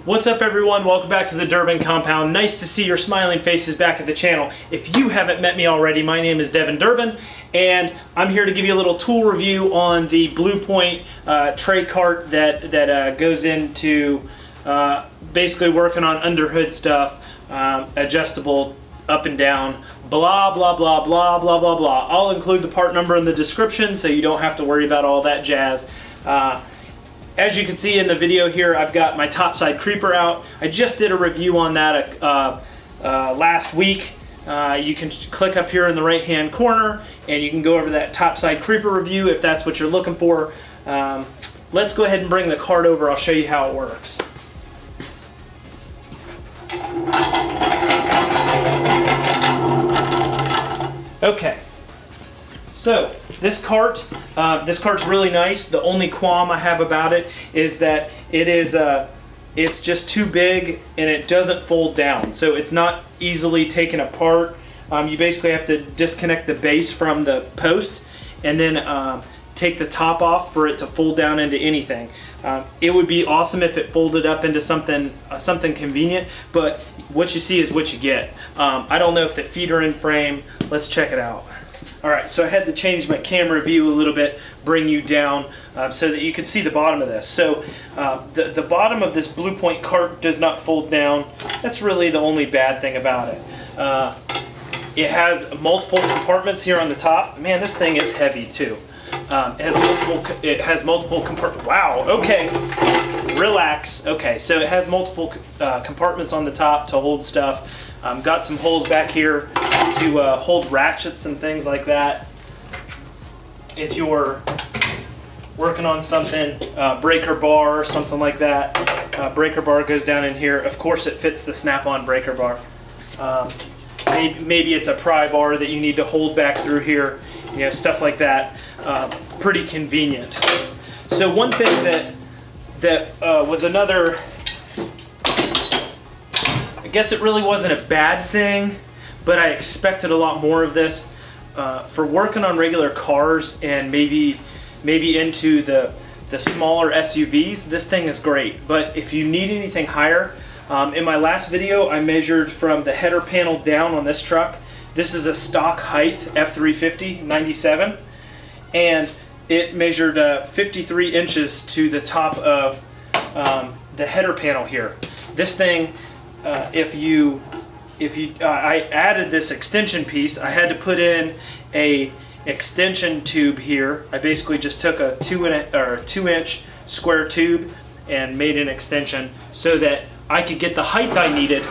What's up everyone, welcome back to the Durbin Compound. Nice to see your smiling faces back at the channel. If you haven't met me already, my name is Devin Durbin and I'm here to give you a little tool review on the Blue Point tray cart that goes into basically working on underhood stuff, adjustable up and down, blah blah blah blah blah blah blah. I'll include the part number in the description so you don't have to worry about all that jazz. As you can see in the video here, I've got my topside creeper out. I just did a review on that last week. You can click up here in the right hand corner and you can go over that topside creeper review if that's what you're looking for. Let's go ahead and bring the cart over. I'll show you how it works. Okay, so this cart's really nice. The only qualm I have about it is that it's just too big and it doesn't fold down. So it's not easily taken apart. You basically have to disconnect the base from the post and then take the top off for it to fold down into anything. It would be awesome if it folded up into something convenient, but what you see is what you get. I don't know if the feet are in frame. Let's check it out. Alright, so I had to change my camera view a little bit, bring you down so that you can see the bottom of this. So the bottom of this Blue Point cart does not fold down. That's really the only bad thing about it. It has multiple compartments here on the top. Man, this thing is heavy too. It has multiple compartments. Wow, okay. Relax. Okay, so it has multiple compartments on the top to hold stuff. Got some holes back here to hold ratchets and things like that. If you're working on something, breaker bar or something like that, breaker bar goes down in here. Of course it fits the snap-on breaker bar. Maybe it's a pry bar that you need to hold back through here, you know, stuff like that. Pretty convenient. So one thing that was another, I guess it really wasn't a bad thing, but I expected a lot more of this. For working on regular cars and maybe into the smaller SUVs, this thing is great. But if you need anything higher, in my last video I measured from the header panel down on this truck. This is a stock height F350 97 and it measured 53 inches to the top of the header panel here. This thing, I added this extension piece. I had to put in a extension tube here. I basically just took a 2-inch square tube and made an extension so that I could get the height I needed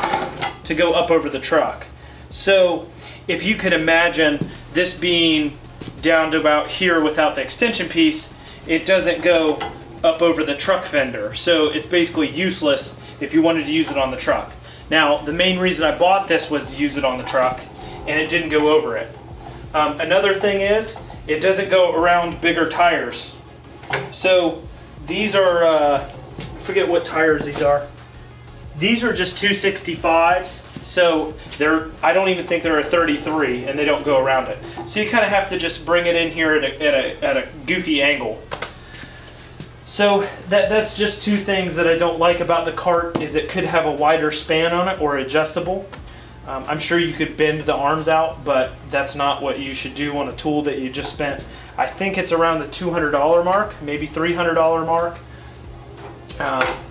to go up over the truck. So if you could imagine this being down to about here without the extension piece, it doesn't go up over the truck fender. So it's basically useless if you wanted to use it on the truck. Now, the main reason I bought this was to use it on the truck, and it didn't go over it. Another thing is, it doesn't go around bigger tires. So these are, I forget what tires these are. These are just 265s. So I don't even think they're a 33, and they don't go around it. So you kind of have to just bring it in here at a goofy angle. So that's just two things that I don't like about the cart, is it could have a wider span on it or adjustable. I'm sure you could bend the arms out, but that's not what you should do on a tool that you just spent. I think it's around the $200 mark, maybe $300 mark.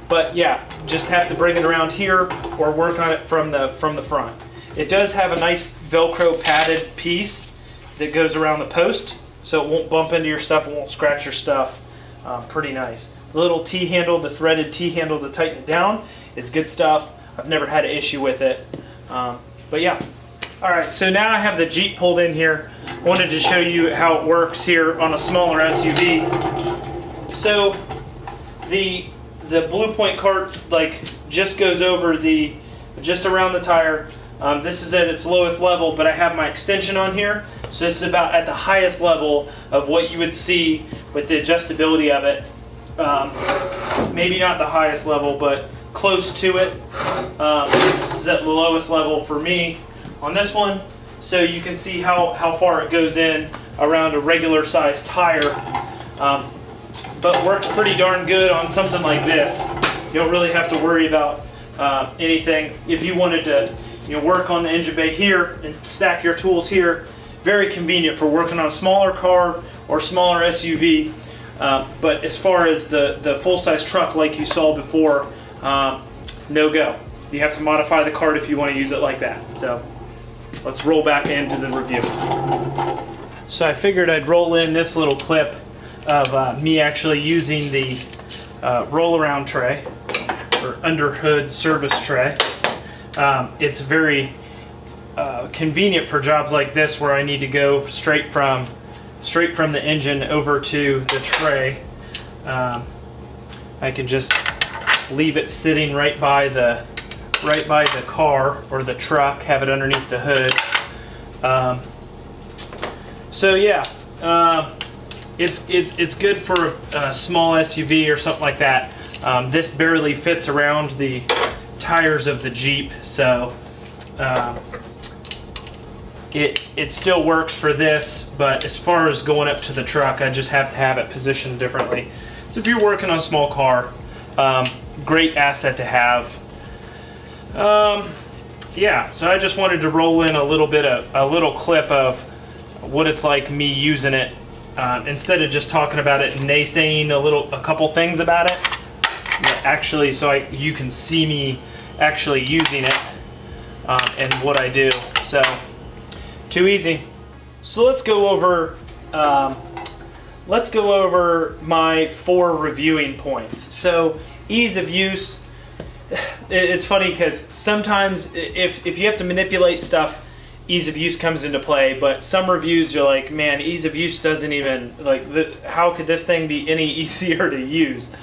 But yeah, just have to bring it around here or work on it from the front. It does have a nice Velcro padded piece that goes around the post, so it won't bump into your stuff, it won't scratch your stuff. Pretty nice. The little T-handle, the threaded T-handle to tighten it down is good stuff. I've never had an issue with it. But yeah. Alright, so now I have the Jeep pulled in here. I wanted to show you how it works here on a smaller SUV. So the Blue Point cart just goes over just around the tire. This is at its lowest level, but I have my extension on here. So this is about at the highest level of what you would see with the adjustability of it. Maybe not the highest level, but close to it. This is at the lowest level for me on this one. So you can see how far it goes in around a regular sized tire. But works pretty darn good on something like this. You don't really have to worry about anything. If you wanted to work on the engine bay here and stack your tools here, very convenient for working on a smaller car or smaller SUV. But as far as the full-size truck like you saw before, no go. You have to modify the cart if you want to use it like that. So let's roll back into the review. So I figured I'd roll in this little clip of me actually using the roll-around tray, or underhood service tray. It's very convenient for jobs like this where I need to go straight from the engine over to the tray. I can just leave it sitting right by the car or the truck, have it underneath the hood. So yeah, it's good for a small SUV or something like that. This barely fits around the tires of the Jeep, so it still works for this, but as far as going up to the truck, I just have to have it positioned differently. So if you're working on a small car, great asset to have. Yeah, so I just wanted to roll in a little clip of what it's like me using it, instead of just talking about it and naysaying a couple things about it. Actually, so you can see me actually using it and what I do. So too easy. So let's go over my 4 reviewing points. So ease of use. It's funny because sometimes if you have to manipulate stuff, ease of use comes into play, but some reviews you're like, man, ease of use doesn't even, how could this thing be any easier to use?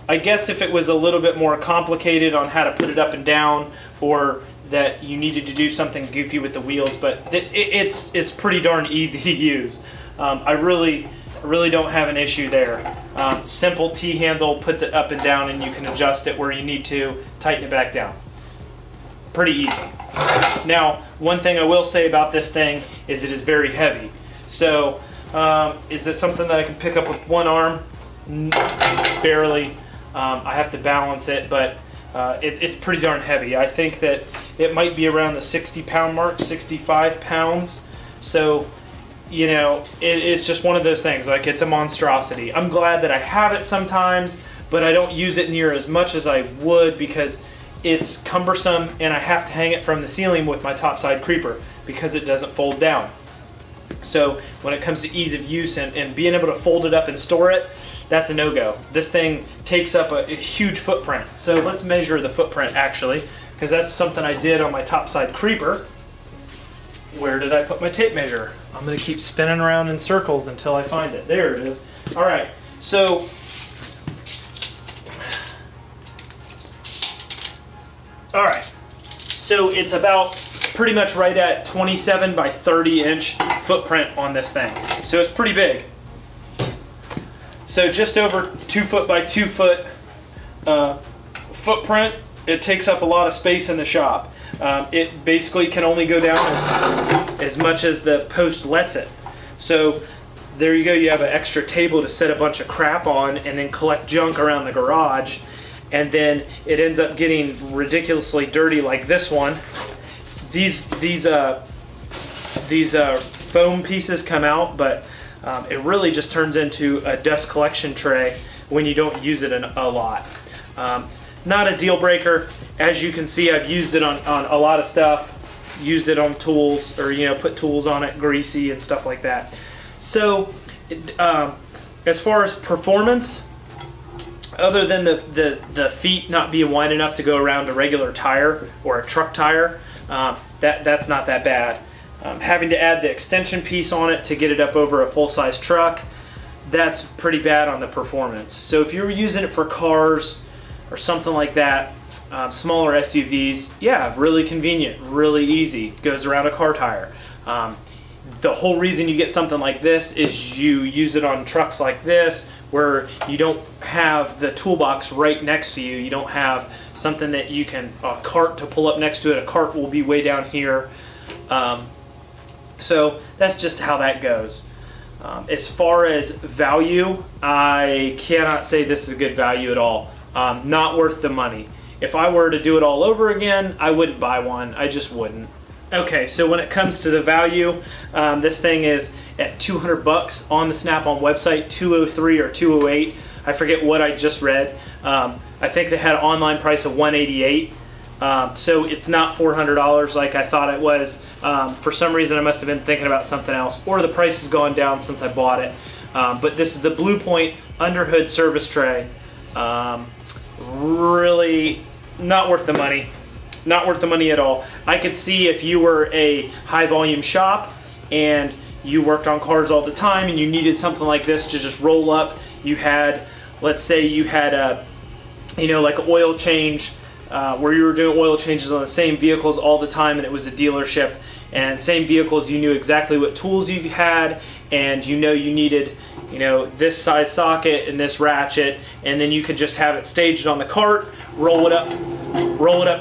I guess if it was a little bit more complicated on how to put it up and down, or that you needed to do something goofy with the wheels, but it's pretty darn easy to use. I really don't have an issue there. Simple T-handle puts it up and down, and you can adjust it where you need to, tighten it back down. Pretty easy. Now, one thing I will say about this thing is it is very heavy. So, is it something that I can pick up with one arm? Barely. I have to balance it, but it's pretty darn heavy. I think that it might be around the 60-pound mark, 65 pounds. So, it's just one of those things. Like, it's a monstrosity. I'm glad that I have it sometimes, but I don't use it near as much as I would because it's cumbersome, and I have to hang it from the ceiling with my topside creeper because it doesn't fold down. So when it comes to ease of use and being able to fold it up and store it, that's a no-go. This thing takes up a huge footprint. So let's measure the footprint actually, because that's something I did on my topside creeper. Where did I put my tape measure? I'm going to keep spinning around in circles until I find it. There it is. All right, so it's about pretty much right at 27 by 30 inch footprint on this thing. So it's pretty big. So just over 2 foot by 2 foot footprint. It takes up a lot of space in the shop. It basically can only go down as much as the post lets it. So there you go, you have an extra table to set a bunch of crap on and then collect junk around the garage. And then it ends up getting ridiculously dirty like this one. These foam pieces come out, but it really just turns into a dust collection tray when you don't use it a lot. Not a deal breaker. As you can see, I've used it on a lot of stuff. Used it on tools, or put tools on it, greasy and stuff like that. So as far as performance, other than the feet not being wide enough to go around a regular tire or a truck tire, that's not that bad. Having to add the extension piece on it to get it up over a full-size truck, that's pretty bad on the performance. So if you're using it for cars or something like that, smaller SUVs, yeah, really convenient, really easy, goes around a car tire. The whole reason you get something like this is you use it on trucks like this where you don't have the toolbox right next to you. You don't have something that you can, a cart to pull up next to it. A cart will be way down here. So that's just how that goes. As far as value, I cannot say this is a good value at all. not worth the money. If I were to do it all over again, I wouldn't buy one. I just wouldn't. Okay, so when it comes to the value, this thing is at 200 bucks on the Snap-on website, 203 or 208. I forget what I just read. I think they had an online price of 188. So it's not $400 like I thought it was. For some reason I must have been thinking about something else, or the price has gone down since I bought it. But this is the Blue Point Underhood service tray. Really not worth the money. Not worth the money at all. I could see if you were a high volume shop and you worked on cars all the time and you needed something like this to just roll up. You had, let's say you had a, like an oil change where you were doing oil changes on the same vehicles all the time, and it was a dealership, and same vehicles, you knew exactly what tools you had, and you needed this size socket and this ratchet, and then you could just have it staged on the cart, roll it up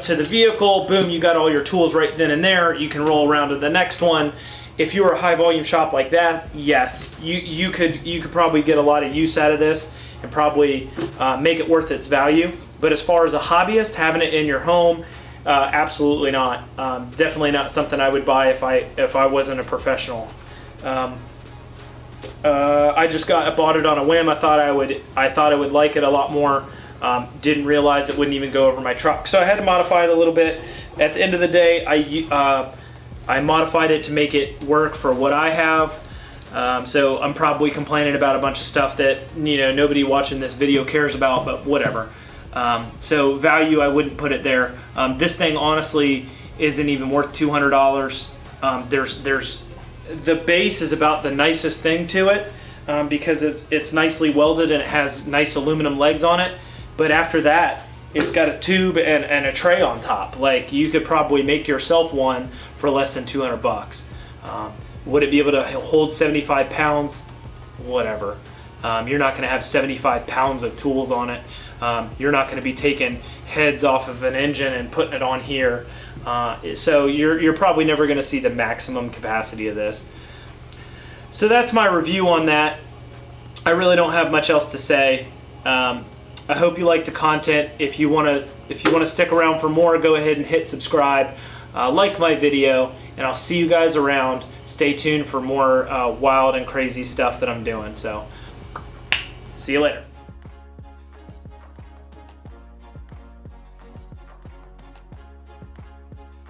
to the vehicle, boom, you got all your tools right then and there. You can roll around to the next one. If you were a high volume shop like that, yes, you could probably get a lot of use out of this and probably make it worth its value. But as far as a hobbyist, having it in your home, absolutely not. Definitely not something I would buy if I wasn't a professional. I bought it on a whim. I thought I would like it a lot more. Didn't realize it wouldn't even go over my truck, so I had to modify it a little bit. At the end of the day, I modified it to make it work for what I have. So I'm probably complaining about a bunch of stuff that nobody watching this video cares about, but whatever. So value, I wouldn't put it there. This thing honestly isn't even worth $200. There's the base is about the nicest thing to it, because it's nicely welded and it has nice aluminum legs on it. But after that, it's got a tube and a tray on top. Like, you could probably make yourself one for less than 200 bucks. Would it be able to hold 75 pounds? Whatever. You're not going to have 75 pounds of tools on it. You're not going to be taking heads off of an engine and putting it on here. So you're probably never going to see the maximum capacity of this. So that's my review on that. I really don't have much else to say. I hope you like the content. If you want to stick around for more, go ahead and hit subscribe, like my video, and I'll see you guys around. Stay tuned for more wild and crazy stuff that I'm doing. So, see you later.